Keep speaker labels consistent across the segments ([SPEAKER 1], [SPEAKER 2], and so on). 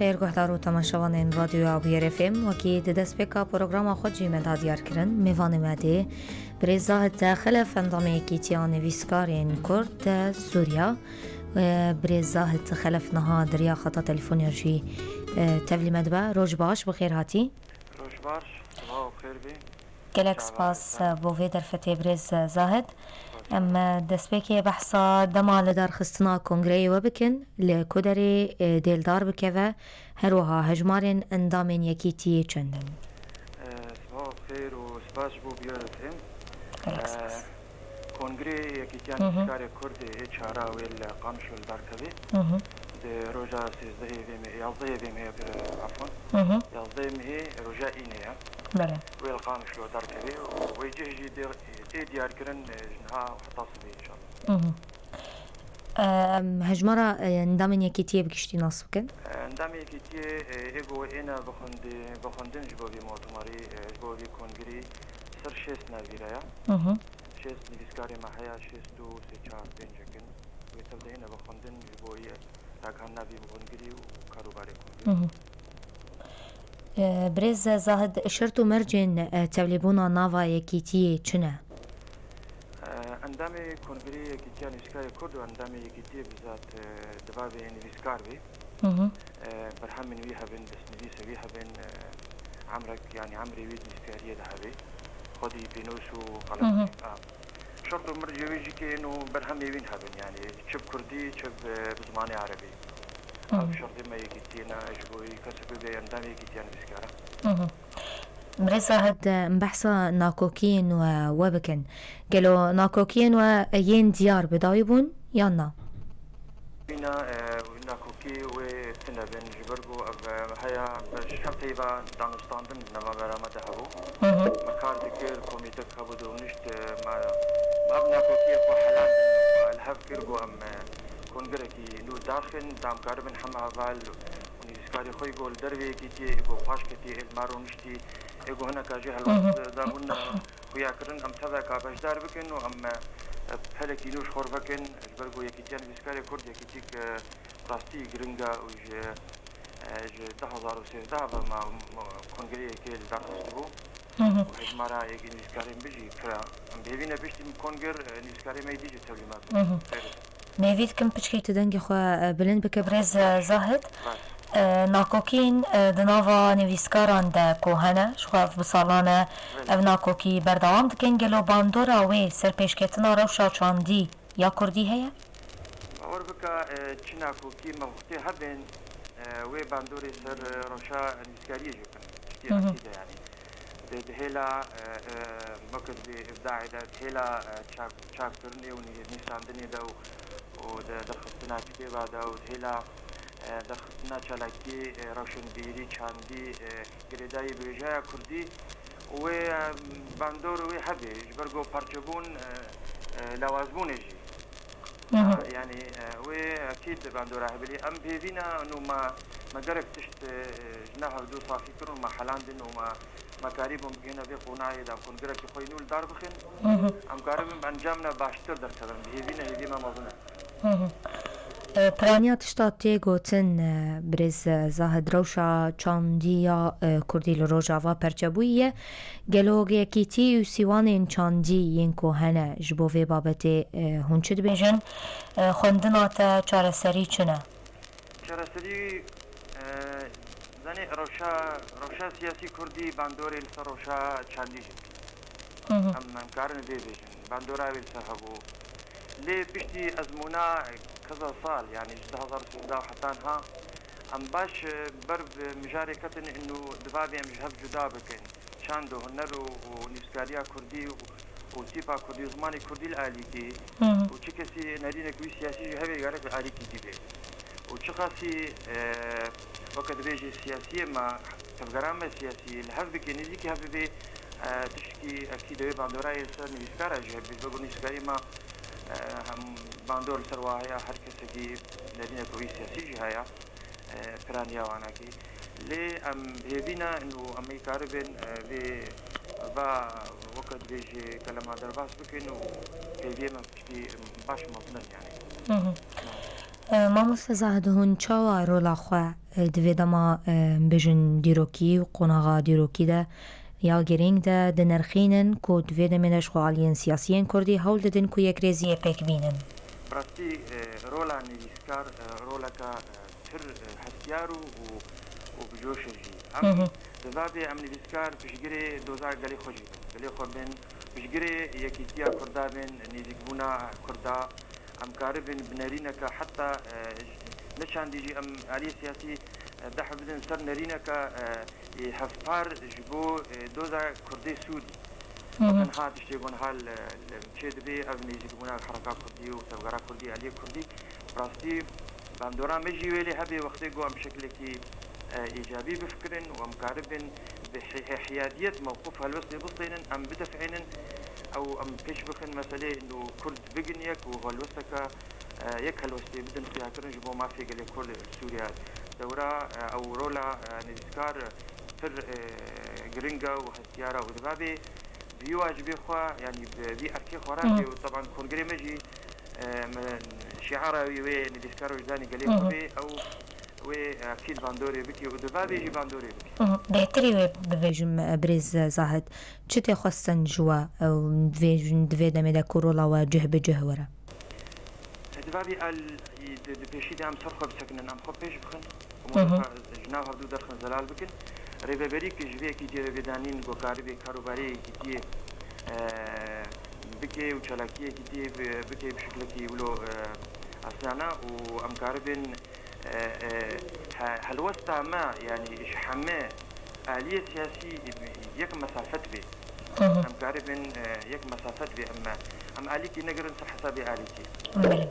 [SPEAKER 1] بخیر گهدار و تماشاوان رادیو آبی RFM وکی دست بکا پروگرام خود جیمه دیار کرن میوان مده برزاه خلف اندامه کیتیان ویسکارین کرد سوریا برزاه خلف نها دریا خطا تلفونی رجی تبلی مدبا روش باش بخیر هاتی
[SPEAKER 2] روش باش صباح بخیر بی
[SPEAKER 1] گلک سپاس بوفي درفتي بريز زاهد اما دسبيكي بحثا دمال دار خستنا كونغري وبكن لكودري ديل دار بكذا هروها هجمارين اندامين يكيتي چندن
[SPEAKER 2] صباح بخير وسباس بو بيورتهم كونغري يكيتيان سكاري كردي اتشارا ويل قامشو الداركبي دي روجا سيزدهي بيمي يالضي بيمي عفوا يالضي مهي روجا إينيا
[SPEAKER 1] بله
[SPEAKER 2] ويل قامشو الداركبي ويجي دي ديار كرن جنها وحتصبي إن شاء الله
[SPEAKER 1] هجمارا اندامين يكيتي بكشتي ناس بكن
[SPEAKER 2] اندامين يكيتي ايغو انا بخندن جبوبي موتماري جبوبي كونغري سر شيست نافيرايا شيست نفسكاري محيا شيستو سيچار بنجكن ويتبدأ هنا بخندن جبوبي راكان نافي كونغري وكاروباري كونغري
[SPEAKER 1] بريز زاهد شرطو مرجن توليبونا نافا يكيتي چنه
[SPEAKER 2] اندامي كونغري يكيتيان اسكاري كردو اندامي يكيتي بذات دبابي نفسكار بي برحم من ويها بين بس نفيسة ويها بين عمرك يعني عمري ويد نسكارية دهبي خدي بينوسو قلم شرطو مرجي ويجي كي انو برهم يوين هبن يعني شب كردي شب بزماني عربي او شرطي ما يكيتينا اجبوي كسبو بي اندامي يكيتيان بسكارة
[SPEAKER 1] بريسا هاد مبحثا ناكوكين وبكن قالوا ناكوكين وين ديار بدايبون يانا
[SPEAKER 2] بينا ناكوكي وتنا بين جبرغو هيا شحطيبا دانستاندن نما برامة هبو مكان ذكر كوميتك هبو دونشت ما ناكوكي كو حلال الهف كرغو ام كونغركي نو داخل دام كاربن حما فال ونسكاري خوي قول دروي كيتي ايغو باشكتي المارونشتي ايغو هنا كاجي هالوقت دامونا خويا كرن ام تبا كابشدار بكن وام بحالك ينوش خور بكن جبرغو يكيتيان بسكاري كرد يكيتيك راستي جرينجا وج 2013 ما كونغري كيل دارستبو وهجمارا يجي نسكاري بيجي كرا ام بيبينا بيشتي كونغر نسكاري ما يديجي توليمات
[SPEAKER 1] نوید کم پچکی تدنگ خو بلند بک برز زاهد ناکوکین دناوا نویسکاران ده کوهنه شخواف بسالانه او ناکوکی بردوام دکن گلو باندورا وی سر پیشکتنا روشا چاندی یا کردی هیا؟
[SPEAKER 2] اور بکا چی ناکوکی موقتی هبین وی باندوری سر روشا نویسکاری جوکن چی اکیده یعنی دهلا ممكن بإبداع دهلا شاك كرني ونيساندني ده ودخلتنا كتيبة ده ودهلا دخلتنا شلاكي روشن بيري شاندي قريداي بيجايا كردي وباندور وحبي جبرقو بارجبون لوازمون يجي يعني واكيد باندورا هبلي ام بيفينا انه ما جرب تشت جناح دو صافي كرو ما حلاندن وما مكاريبهم بينا في قناعي دا كون جرب يخوينو الدار بخن ام قاربم انجامنا باشتر در كدن بيفينا هدي ما مظنه
[SPEAKER 1] پرانیا تشتاتی گوتن برز زاهد روشا چاندیا کردی لروجاوا پرچبویه گلوگی کیتی و سیوان چاندی ینکو هنه جبوه بابت هنچد بیجن خوندنات چارسری چنه؟
[SPEAKER 2] چارسری زنی روشا سیاسی کردی باندوری لسر روشا چاندی جد ام کارن بیجن باندورا ویلسر هبو ليه بيشتي أزمونا كذا صال يعني 2016 حتى انها ام باش برب مشاركة انه دبابي ام جهب جدا بكن شاندو هنرو ونسكاريا كردي وتيبا كردي زماني كردي الاليكي وشكسي نادينا كوي سياسي جهبي غارك الاليكي ديبي وشخاصي وقت بيجي سياسية ما تفقرام سياسي الهف بكي نزيكي هف بي تشكي اكيد باندوراي سر نسكارا جهبي بقول نسكاري ما هم باندور سرواهايا هر کسی لدينا كوي سياسي هيا فرانيا واناكي لي ام بيبينا انه ام يقاربن ب با وقت بيجي كلام درباس بكن وبيبي ما بشتي باش مظنن يعني
[SPEAKER 1] ما مستزاد هون چاوا رولا خو دوی دما بجن دیروکی و قناغا دیروکی ده یا گرینگ ده دنرخینن که دوی دمینش خوالیین سیاسیین کردی هول ددن که یک ریزی پیک بینن.
[SPEAKER 2] براستی رولا نویسکار رولا که تر هستیارو و بجوش جی. دبابی ام نویسکار پشگیری دوزار گلی خوشی بن. گلی خو بن پشگیری یکی تیا کردا بن نیزیک بونا کردا ام کاربن بنرینه که حتی نشان دیجی ام علی سیاسی ده بدن سر نرینه که هفپار جبو دوزار کردی سودی. وكان هاد يشتغلون حال شيء دبي أبني يجيبون حركات كردي وسبقرا كردي عليه كردي براستي باندورا مجي ويلي هبي وقتي جو بشكل كي إيجابي بفكرن ومقاربن بحيادية موقف هالوسط بصينن أم بدفعين أو أم بيش بخن مسألة إنه كرد بجنيك وهالوسطك يك هالوسط بدن فيها كرن جبوا ما في قلي كل سوريا دورة أو رولا نذكر فر جرينجا وهالسيارة ودبابي بيواجبي خوا يعني بأركي خرافي وطبعا كونغري مجي شعاره وي نديسكارو جداني قالي خوبي او وي اكيد باندوري بكي ودبابي يجي باندوري بكي
[SPEAKER 1] بهتري بفيجم بريز زاهد چتي خواستن جوا او فيجن دوي دمي دا كورولا وجه بجه ورا
[SPEAKER 2] دبابي ال بيشي دام سرخه بسكنن ام خو بيش بخن وموقع جناح هدو درخن زلال بكن ريبابري كجبي كي دي بدانين غوكاربي كاروباري كي بكي وشلاكيه كي بكي بشكل كي ولو أصلاً وأمكاربن هالوسطى ما يعني إيش حماه آلية سياسي يك مسافة به أمكاربن يك مسافة به أم آليتي نقدر نصح حسابي آليتي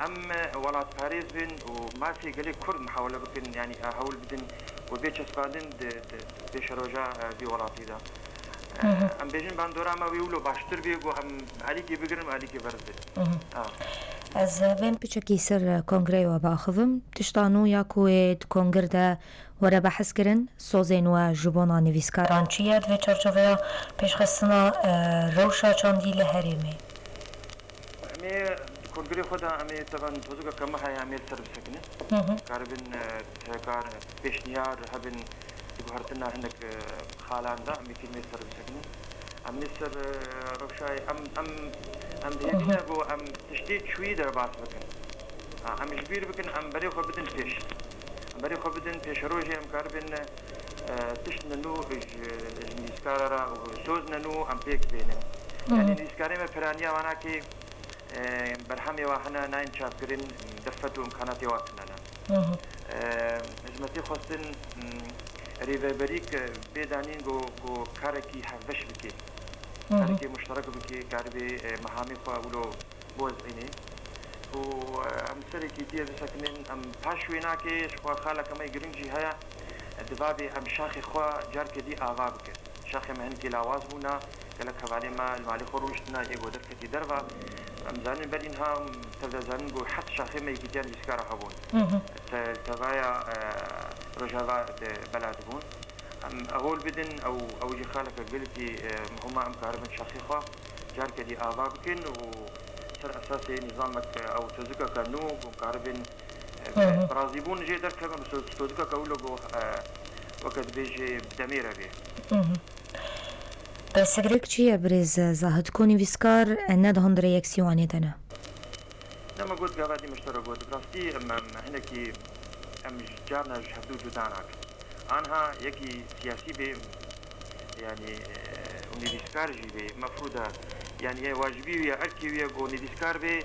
[SPEAKER 2] أم ولاد باريس بن وما في قلي كل محاولة بكن يعني أحاول بدن وبيتش سبادن بشروجا بولاتي ده ام بيجن باندورا ما ويولو باشتر بيگو ام عليكي بگرم عليكي برزه
[SPEAKER 1] از بین پیچکی سر کنگره و باخوم تشتانو یا کوید کنگر ده وره بحث کرن سوزین و جبانا نویسکاران چیه دوی چرچوه پیشخستنا روشا چاندی لحریمه
[SPEAKER 2] امی کنگره خدا امی طبعا توزوگا کما های امی سر بسکنه کاربن تکار پیشنیار هبن هرتنا هناك خالان دا مثل مصر بسكنه ام مصر روشاي ام بيدينا جو ام تشديد شوي دربات بكن ام كبير بكن ام بري خو بدن فيش ام بري خو بدن فيش روجي ام كاربن تشننو نيسكارا وسوز ننو ام بيك بينن يعني نيسكاري ما فرانيا وانا كي برحمي واحنا ناين شافكرين دفتو امكاناتي واتنا جمتي خواستن ريفربريك بدانين جو كاركي حفش بكي كاركي مشترك بكي كاربي مهامي خوا ولو بوز عيني و امثلي كي تي بسكنين ام باشويناكي شخوا خاله كما يجرنجي هيا دبابي ام شاخي خوا جارك دي آوا بك شاخي مهنكي لاواز بونا قالك حوالي ما المالي خروجتنا يقو دركتي دربا ام زانين بدينها تبدا زانين جو حتى شاخي ما يجيتيان بسكارا هبون تبايا رجاء بلاد بون ام اقول بدن او جي خالك قلتي هما ام كهربن شخيخه جار كدي آوا بكن و سر اساسي نظامك او تزكا كانو كهربن برازيبون جي درك بس تزكا كولو وقت بيجي دميره بي
[SPEAKER 1] بس غريك چي بريز زاهد كوني فيسكار اند هند رياكسيوني دنا
[SPEAKER 2] لما قلت قاعدين مشترك قلت براستي ام هناكي ام جارنا جهدو جدانك عنها يكي سياسي بي يعني ونيديسكار جي بي مفروضة يعني واجبي ويا أركي ويا جو نيديسكار بي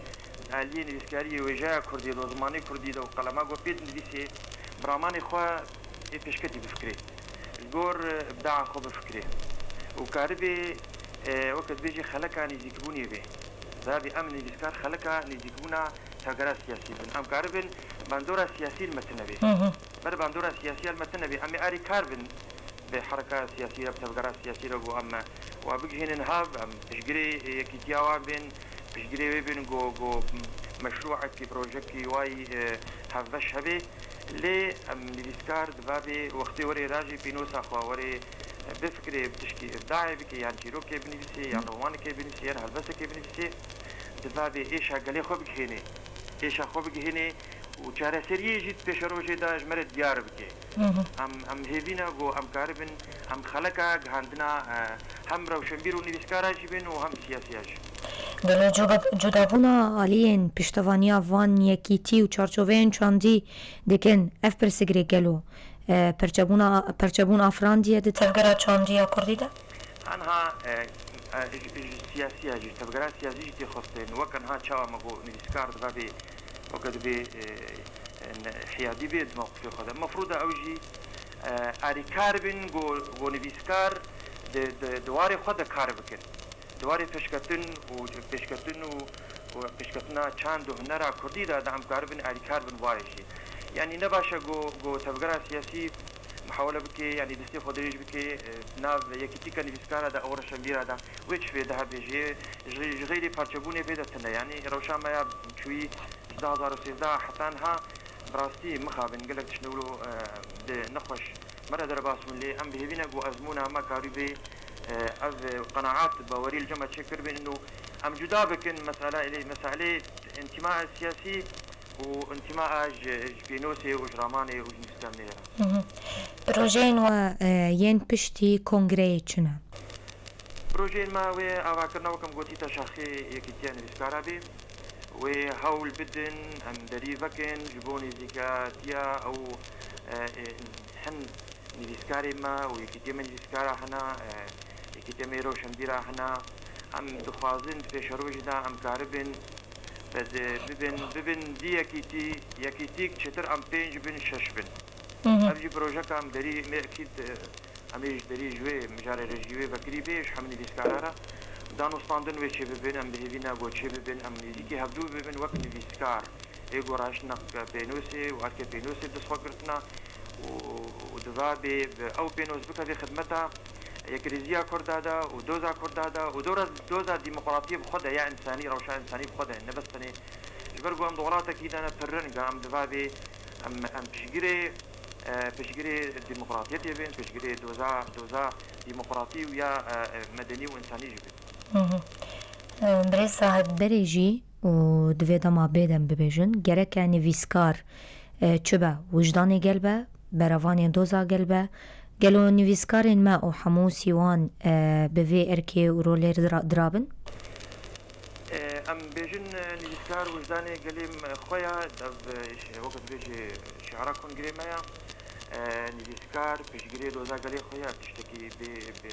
[SPEAKER 2] آلية نيديسكاري وجاء كردي لوزماني كردي دو قلما جو بيت نديسي براماني خوا بيشكتي بفكري الجور إبداع خو بفكري وكاربي وقت بيجي خلقا نيزيكبوني بي ذابي أمن نيديسكار خلقا نيزيكبونا تغيرات سياسية أم كاربن باندورا سياسية المتنبي بر باندورا سياسية المتنبي أمي أري كاربن بحركة سياسية بتغيرات سياسية لو أما وابجي هنا نهاب أم تشجري كتياوا بين تشجري بين جو مشروع كي بروجكت واي هفش هبي لي أم نيسكار دبابي وقتي وري راجي بينوس أخوا وري بفكري بتشكي إبداعي بكي يعني تيروكي بنيسي يعني رومانكي بنيسي يعني هلبسكي بنيسي دبابي إيش هقلي خو بجي هنا إيش خو بجي هنا وچاره سریه جیت پیش روزی داش مرد دیار بکی ام هيفينا جو ام كاربن ام خلقا عندنا هم روشنبير ونویسکارا جبن و هم سیاسیاج
[SPEAKER 1] گلو جدابونا آلین پشتوانیا وان یکیتی و چارچوبین چاندی دکن اف پرسگری گلو پرچبون افراندیه ده تفگرا چاندی کردی ده؟
[SPEAKER 2] آنها سیاسیاج تفگرا سیاسیج تی خستن وکنها چاوا مگو نویسکار دبابی وقد بي حيادي بيد موقفي خدا المفروض اوجي اري كاربن جو نويسكار دواري خدا كاربكن دواري فشكتن و فشكتنا چاند و هنرا كردي دا دعم كاربن اري كاربن وايشي يعني نباشا جو تفقرا سياسي محاولة بكي يعني دستي خدريج بكي ناف يكتيكا نويسكارا دا اورا شمبيرا دا ويش في ده بيجي غيري پارچبوني بيدا تنا يعني روشا ما شوي 2013 حتى انها براستي مخابن قالك شنو نخش مرة درباس من اللي ام بهبينا جو ازمونا ما كاريبي از قناعات باوري الجمع تشكر بين انه ام جدا بكن مسألة انتماء سياسي وانتماء جبينوسي وجراماني وجنستاني
[SPEAKER 1] بروجين و ين بشتي كونغري چنا
[SPEAKER 2] بروجين ما وي اواكرنا وكم قوتي تشاخي يكتيان بسكارابي وهول بدن ام دريفكن جبوني زكاتيا او هن نيسكاري ما ويكتي من نيسكارا هنا يكتي ميرو شمبيرا هنا ام دخوازن في شروج دا ام كاربن بس ببن دي يكتيك چتر ام بينج بن ششبن ابجي بروجكا ام دري اكيد اميش دري جوي مجاري رجيوي بكري بيش حمني نيسكارا دانو ستاندن وشي ببن ام بهبينا گوچي ببن ام نيزيكي هبدو ببن وقت نويسكار ايگو راشنق بينوسي واركي بينوسي دسوكرتنا ودبابي او بينوس بكا في خدمتها يكريزيا كردادا ودوزا كردادا ودوزا ديمقراطية بخدها يا انساني روشا انساني بخدها نبستني جبرقو ام دولارتا كيدا انا برنقا ام دبابي ام بشجري ديمقراطية بين بشجري دوزا ديمقراطي ويا مدني وانساني جبن
[SPEAKER 1] برای صاحب بريجي و دویدا ما بیدم ببیجن گرک نویسکار چوبه وجدان قلبه براوانی دوزا قلبه قالوا نویسکارین ما او حمو سیوان بوی ارکی و رولیر درابن
[SPEAKER 2] ام بيجن نویسکار وجداني قليم خويا وقت بيجي شعراكم قريمايا نویسکار بشجري دوزا قلي خويا بتشتكي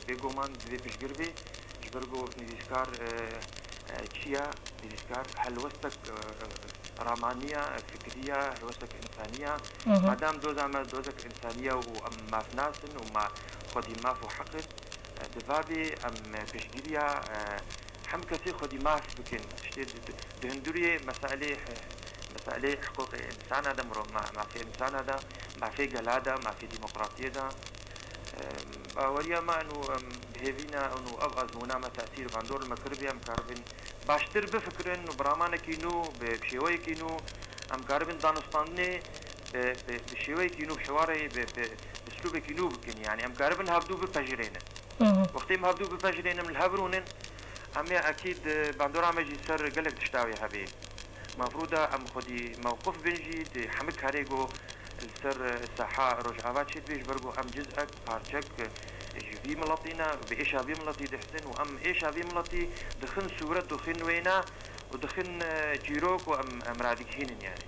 [SPEAKER 2] بيجومان بيجربي جبرقو نویسکار چيا نویسکار هلوستك رامانية فكرية هلوستك إنسانية مادام دوزك إنسانية وأم ما في ناسن وما خدي ما في حقل دبابي أم بشجريا هم كسي خدي ما في بكين دهندوري مسألة حقوق الإنسان هذا ما في إنسان هذا ما في جلادة ما في ديمقراطية وريا ما انه بهيفينا انه ابغى زمونا تاثير باندور المكربي ام كاربن باشتر بفكرن وبرامانه كينو بشيوي كينو ام كاربن دانستاني بشيوي كينو بحواري باسلوب كينو بكن يعني ام كاربن هبدو بفجرين وقت ما هبدو بفجرين من الهبرونن ام اكيد باندور عم يجي سر قالك تشتاوي هبي مفروضه ام خدي موقف بنجي حمك هريجو السر الساحة رجعات شد بيش برجو أم جزءك بارشك جبي ملطينا بإيش أبي ملطي دحسن وأم إيش أبي ملطي دخن صورة دخن وينا ودخن جيروك وأم راديك هين يعني.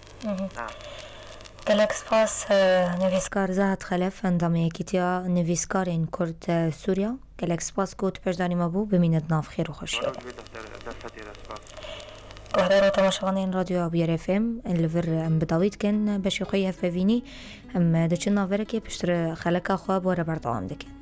[SPEAKER 1] گلک سپاس نویسکار زهد خلف اندامه کتیا نویسکارین کرد سوریا گلک سپاس گوت پجدانی ما بو بمینت ناف خیر و خوش قهرة تماشاغانين راديو أبيار اف ام الفر ام بداويت كن باش يخيف بفيني ام دچنا وركي بشتر خلقا خواب ورا بردوام دكن